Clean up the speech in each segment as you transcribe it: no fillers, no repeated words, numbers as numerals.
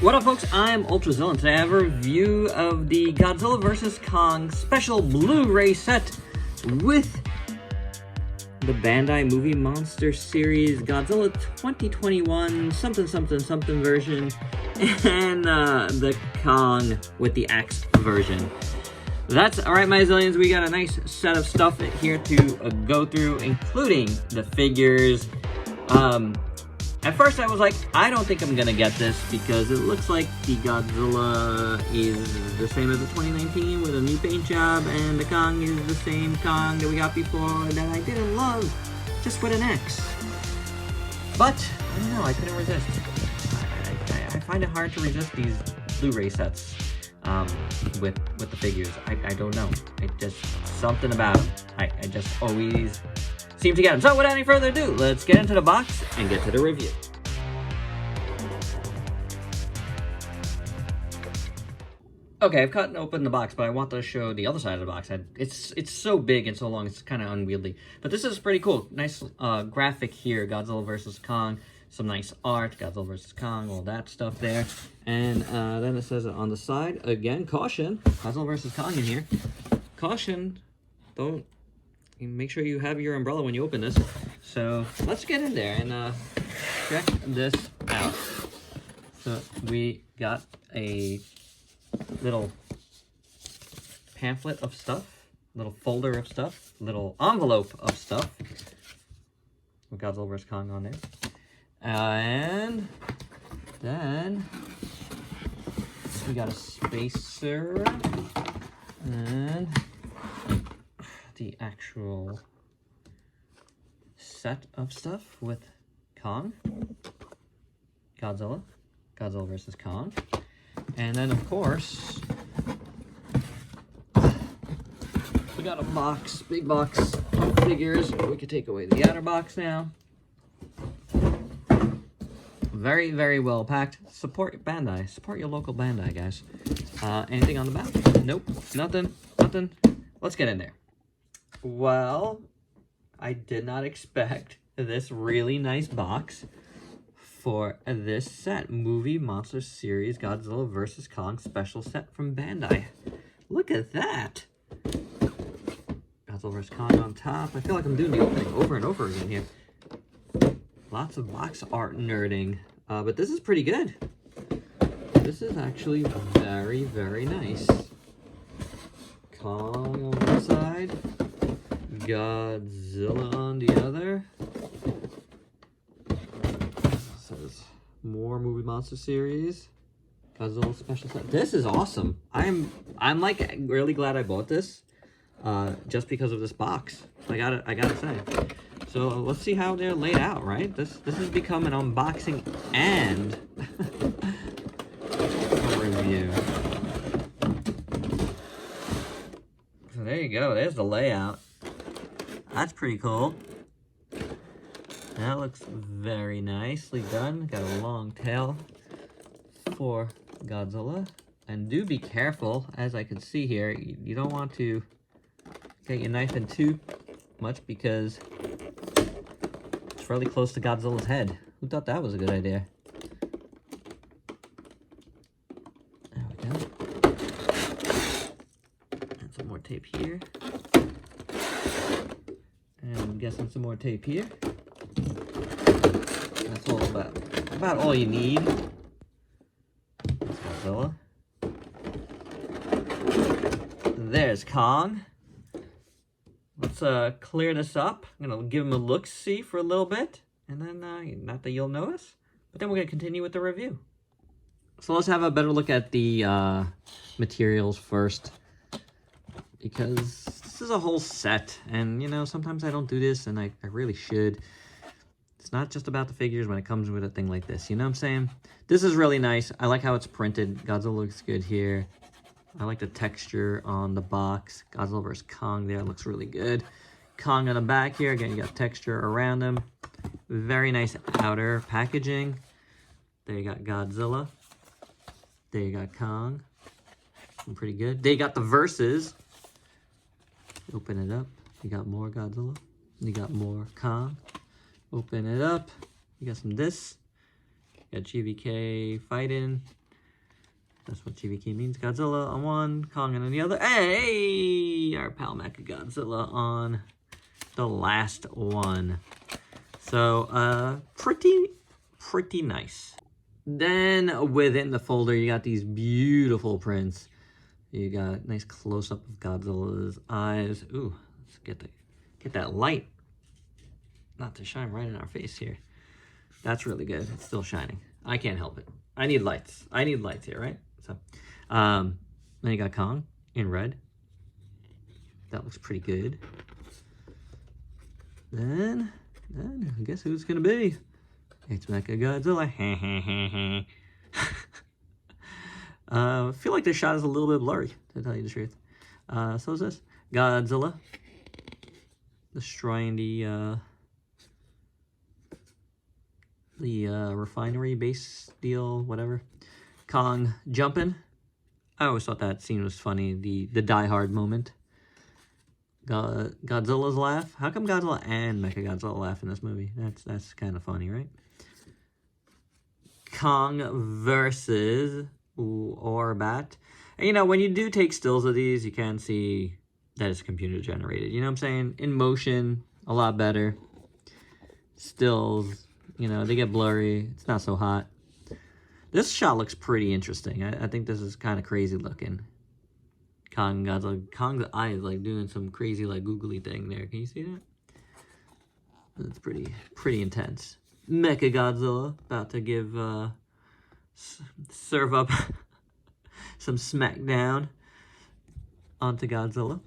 What up, folks? I'm Ultrazilla, and today I have a review of the Godzilla vs. Kong special Blu-ray set with the Bandai Movie Monster Series Godzilla 2021 something version and the Kong with the X version. That's alright, my zillions. We got a nice set of stuff here to go through, including the figures. At first I was like, I don't think I'm gonna get this because it looks like the Godzilla is the same as the 2019 with a new paint job, and the Kong is the same Kong that we got before that I didn't love, just with an X. But, I don't know, I couldn't resist. I find it hard to resist these Blu-ray sets with the figures. I don't know. Just something about them. I just always seem to get them. So without any further ado, let's get into the box and get to the review. Okay, I've cut open the box, but I want to show the other side of the box. It's so big and so long, it's kind of unwieldy. But this is pretty cool. Nice graphic here, Godzilla vs. Kong. Some nice art, Godzilla vs. Kong, all that stuff there. And then it says on the side, again, caution, Godzilla vs. Kong in here. Caution, don't... make sure you have your umbrella when you open this. So let's get in there and check this out. So we got a little pamphlet of stuff, little folder of stuff, little envelope of stuff with Godzilla vs. Kong on there. And then we got a spacer and the actual set of stuff with Kong, Godzilla vs. Kong, and then of course we got a box, big box of figures. We could take away the outer box now. Very, very well packed. Support Bandai. Support your local Bandai, guys. Anything on the back? Nope, nothing. Let's get in there. Well, I did not expect this really nice box for this set. Movie Monster Series Godzilla vs. Kong special set from Bandai. Look at that! Godzilla vs. Kong on top. I feel like I'm doing the opening over and over again here. Lots of box art nerding. But this is pretty good. This is actually very, very nice. Kong on one side. Godzilla on the other. It says more Movie Monster Series Godzilla special set. This is awesome. I'm like really glad I bought this just because of this box. I gotta say. So let's see how they're laid out, right? This has become an unboxing and a review. So there you go. There's the layout. That's pretty cool. That looks very nicely done. Got a long tail for Godzilla. And do be careful, as I can see here, you don't want to get your knife in too much because it's fairly close to Godzilla's head. Who thought that was a good idea? There we go. And some more tape here. And I'm guessing some more tape here. That's all about all you need. That's Godzilla. There's Kong. Let's clear this up. I'm gonna give him a look-see for a little bit, and then not that you'll notice, but then we're gonna continue with the review. So let's have a better look at the materials first, because this is a whole set, and you know, sometimes I don't do this, and I really should. It's not just about the figures when it comes with a thing like this, you know what I'm saying? This is really nice. I like how it's printed. Godzilla looks good here. I like the texture on the box. Godzilla vs. Kong there looks really good. Kong on the back here. Again, you got texture around him. Very nice outer packaging. There you got Godzilla. There you got Kong. Pretty good. They got the verses. Open it up. You got more Godzilla. You got more Kong. Open it up. You got some this. You got GVK fighting. That's what GBK means. Godzilla on one, Kong on the other. Hey! Our pal Mechagodzilla on the last one. So, pretty nice. Then, within the folder, you got these beautiful prints. You got a nice close-up of Godzilla's eyes. Ooh, let's get that light. Not to shine right in our face here. That's really good. It's still shining. I can't help it. I need lights. I need lights here, right? So, then you got Kong in red. That looks pretty good. Then I guess who's gonna be? It's Mechagodzilla. I feel like this shot is a little bit blurry, to tell you the truth. So is this Godzilla destroying the refinery base deal, whatever. Kong jumping. I always thought that scene was funny. The Die Hard moment. Godzilla's laugh. How come Godzilla and Mechagodzilla laugh in this movie? That's kind of funny, right? Kong versus Orbat. And, you know, when you do take stills of these, you can see that it's computer generated. You know what I'm saying? In motion, a lot better. Stills, you know, they get blurry. It's not so hot. This shot looks pretty interesting. I think this is kind of crazy looking. Kong's eye is like doing some crazy like googly thing there. Can you see that? That's pretty intense. Mechagodzilla about to give serve up some smackdown onto Godzilla.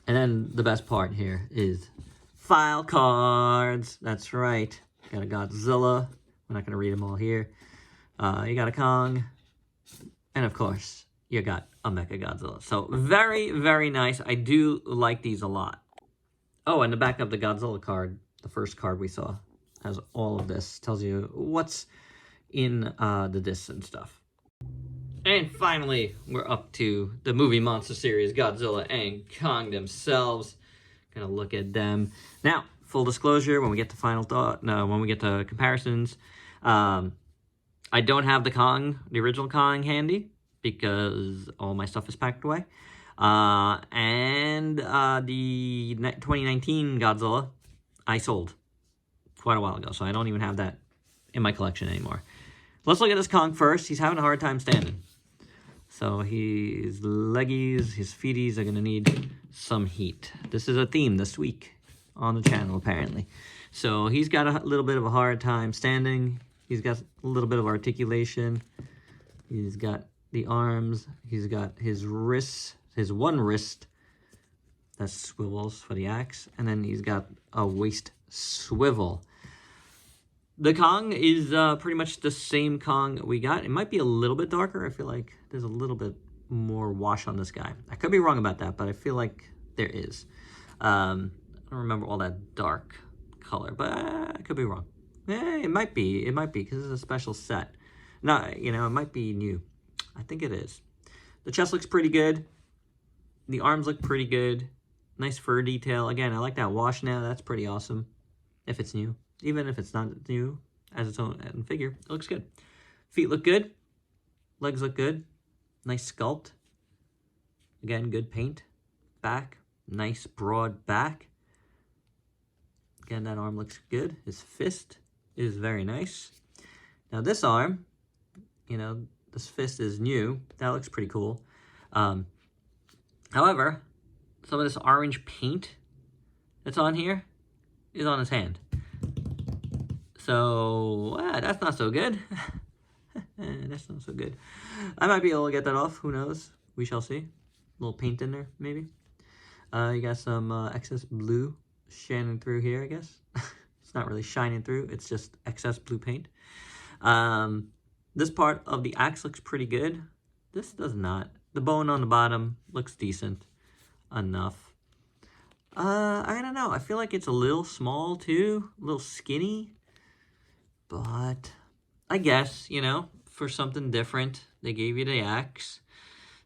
And then the best part here is file cards. That's right. Got a Godzilla. We're not going to read them all here. You got a Kong. And of course, you got a Mechagodzilla. So very, very nice. I do like these a lot. Oh, and the back of the Godzilla card, the first card we saw, has all of this. Tells you what's in the discs and stuff. And finally, we're up to the movie monster series, Godzilla and Kong themselves. Gonna look at them. Now, full disclosure, when we get to when we get to comparisons, I don't have the original Kong handy because all my stuff is packed away. And the 2019 Godzilla, I sold quite a while ago, so I don't even have that in my collection anymore. Let's look at this Kong first. He's having a hard time standing. So his leggies, his feeties are going to need some heat. This is a theme this week on the channel, apparently. So he's got a little bit of a hard time standing. He's got a little bit of articulation. He's got the arms. He's got his wrists, his one wrist that swivels for the axe. And then he's got a waist swivel. The Kong is pretty much the same Kong we got. It might be a little bit darker. I feel like there's a little bit more wash on this guy. I could be wrong about that, but I feel like there is. I don't remember all that dark color, but I could be wrong. It might be. It might be because it's a special set. No, you know, it might be new. I think it is. The chest looks pretty good. The arms look pretty good. Nice fur detail. Again, I like that wash now. That's pretty awesome. If it's new. Even if it's not new as its own figure, it looks good. Feet look good. Legs look good. Nice sculpt. Again, good paint. Back. Nice broad back. Again, that arm looks good. His fist is very nice. Now this arm, you know, this fist is new. That looks pretty cool. However, some of this orange paint that's on here is on his hand. So, that's not so good. That's not so good. I might be able to get that off. Who knows? We shall see. A little paint in there, maybe. You got some excess blue shining through here, I guess. It's not really shining through. It's just excess blue paint. This part of the axe looks pretty good. This does not. The bone on the bottom looks decent enough. I don't know. I feel like it's a little small, too. A little skinny. But I guess, you know, for something different, they gave you the axe.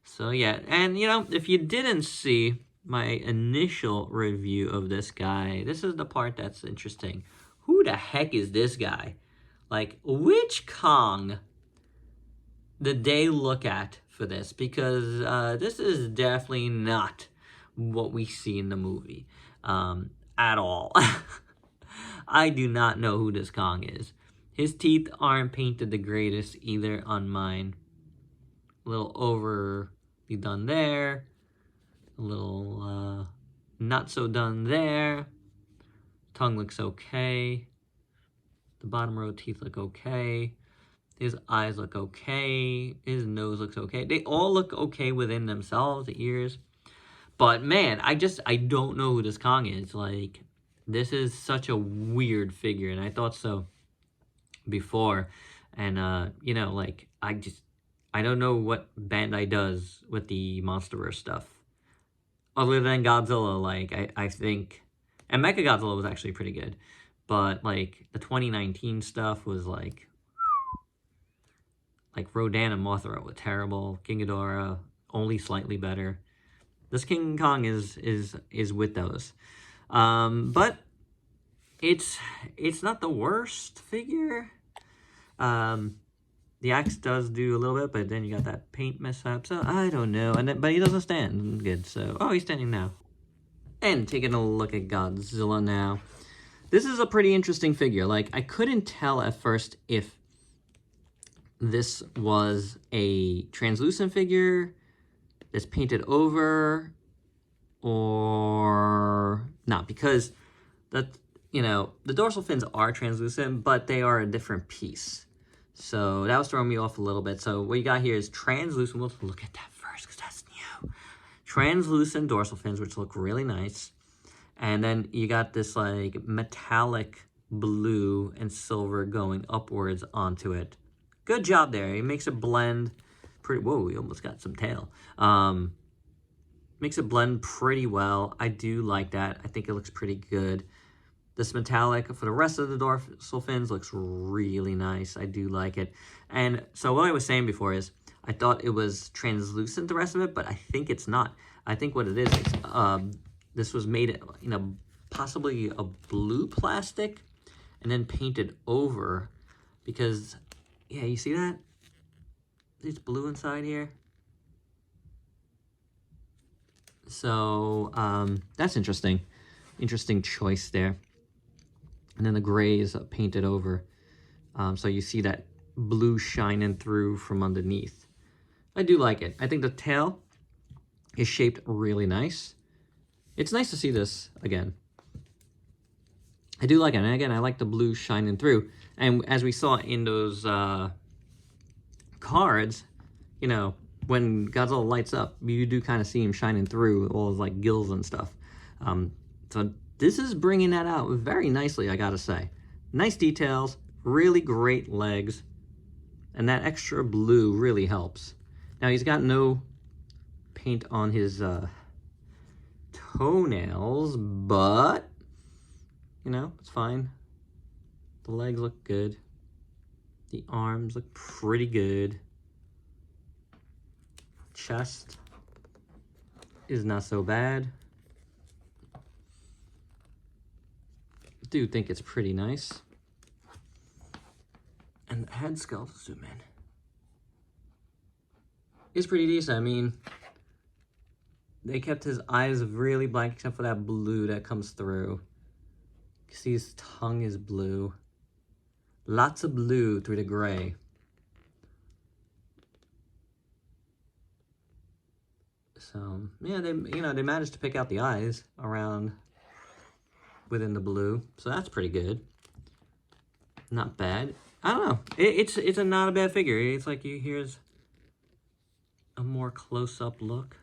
So, yeah. And, you know, if you didn't see my initial review of this guy, this is the part that's interesting. Who the heck is this guy? Like, which Kong the day look at for this, because this is definitely not what we see in the movie at all. I do not know who this Kong is. His teeth aren't painted the greatest either on mine. A little overly done there. A little not so done there. Tongue looks okay. The bottom row teeth look okay. His eyes look okay. His nose looks okay. They all look okay within themselves, the ears. But man, I don't know who this Kong is. Like, this is such a weird figure, and I thought so before. And, you know, like, I don't know what Bandai does with the MonsterVerse stuff. Other than Godzilla, like, I think... And Mechagodzilla was actually pretty good. But, like, the 2019 stuff was, like Rodan and Mothra were terrible. King Ghidorah, only slightly better. This King Kong is with those. But it's not the worst figure. The axe does do a little bit, but then you got that paint mishap, so I don't know. But he doesn't stand good, so... Oh, he's standing now. And taking a look at Godzilla now. This is a pretty interesting figure. Like, I couldn't tell at first if this was a translucent figure that's painted over or not, because that, you know, the dorsal fins are translucent, but they are a different piece. So that was throwing me off a little bit. So what you got here is translucent. We'll look at that first because that's new. Translucent dorsal fins, which look really nice. And then you got this like metallic blue and silver going upwards onto it. Good job there. He makes it blend pretty... Whoa, we almost got some tail. Makes it blend pretty well. I do like that. I think it looks pretty good. This metallic for the rest of the dorsal fins looks really nice. I do like it. And so what I was saying before is I thought it was translucent, the rest of it, but I think it's not. I think what it is this was made in a possibly a blue plastic and then painted over, because, yeah, you see that? It's blue inside here. So that's interesting. Interesting choice there. And then the gray is painted over. So you see that blue shining through from underneath. I do like it. I think the tail is shaped really nice. It's nice to see this again. I do like it. And again, I like the blue shining through. And as we saw in those cards, you know, when Godzilla lights up, you do kind of see him shining through all his like gills and stuff. So this is bringing that out very nicely, I gotta say. Nice details, really great legs, and that extra blue really helps. Now he's got no paint on his toenails, but, you know, it's fine. The legs look good. The arms look pretty good. Chest is not so bad. Do think it's pretty nice. And the head sculpt, zoom in, is pretty decent. I mean, they kept his eyes really black except for that blue that comes through. You see his tongue is blue. Lots of blue through the gray. So, yeah, they managed to pick out the eyes around within the blue. So that's pretty good. Not bad. I don't know. It's not a bad figure. It's like here's a more close-up look.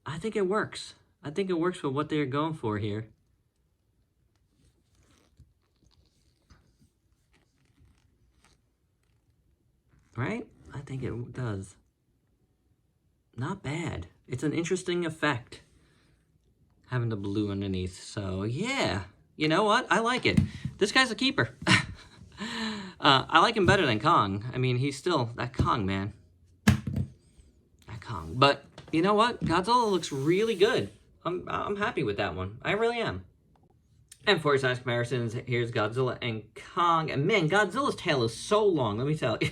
I think it works. I think it works for what they're going for here. Right? I think it does. Not bad. It's an interesting effect, having the blue underneath. So, yeah. You know what? I like it. This guy's a keeper. I like him better than Kong. I mean, he's still that Kong, man. That Kong. But, you know what? Godzilla looks really good. I'm happy with that one. I really am. And for size comparisons, here's Godzilla and Kong. And man, Godzilla's tail is so long, let me tell you.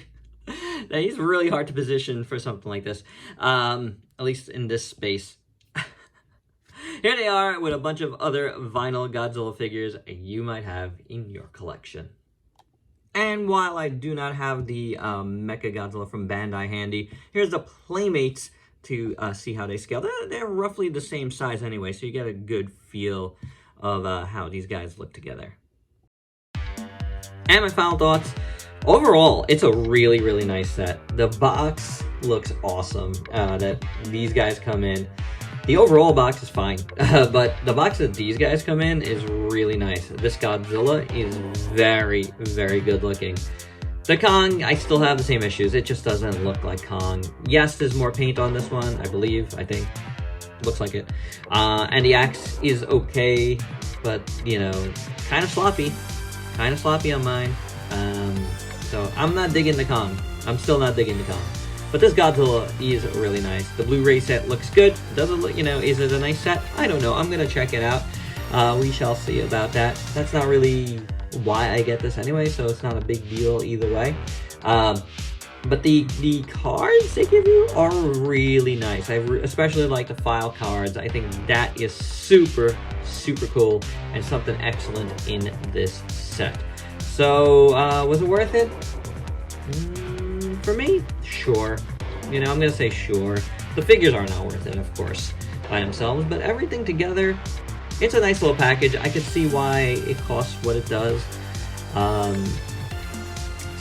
That he's really hard to position for something like this. At least in this space. Here they are with a bunch of other vinyl Godzilla figures you might have in your collection. And while I do not have the Mecha Godzilla from Bandai handy, here's the Playmates to see how they scale. They're roughly the same size anyway, so you get a good feel of how these guys look together. And my final thoughts. Overall, it's a really, really nice set. The box looks awesome that these guys come in. The overall box is fine, but the box that these guys come in is really nice. This Godzilla is very, very good looking. The Kong, I still have the same issues. It just doesn't look like Kong. Yes, there's more paint on this one, I believe, I think. Looks like it. And the axe is okay, but, you know, kind of sloppy. Kind of sloppy on mine. So I'm not digging the Kong. I'm still not digging the Kong. But this Godzilla is really nice. The Blu-ray set looks good. Doesn't look, you know, is it a nice set? I don't know. I'm gonna check it out. We shall see about that. That's not really why I get this anyway, so it's not a big deal either way. But the cards they give you are really nice. I especially like the file cards. I think that is super, super cool and something excellent in this set. So, was it worth it? For me, sure. You know, I'm gonna say sure. The figures are not worth it, of course, by themselves, but everything together, it's a nice little package. I can see why it costs what it does.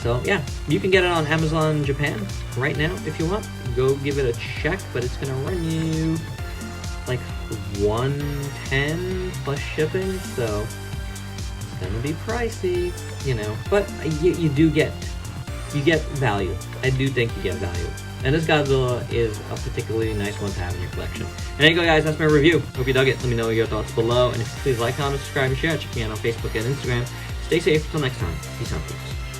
So yeah, you can get it on Amazon Japan right now if you want. Go give it a check, but it's gonna run you like $110 plus shipping, so it's gonna be pricey, you know. But you do get value. I do think you get value. And this Godzilla is a particularly nice one to have in your collection. And there you go, guys. That's my review. Hope you dug it. Let me know your thoughts below. And if you please like, comment, subscribe, and share. Check me out on Facebook and Instagram. Stay safe until next time. Peace out, folks.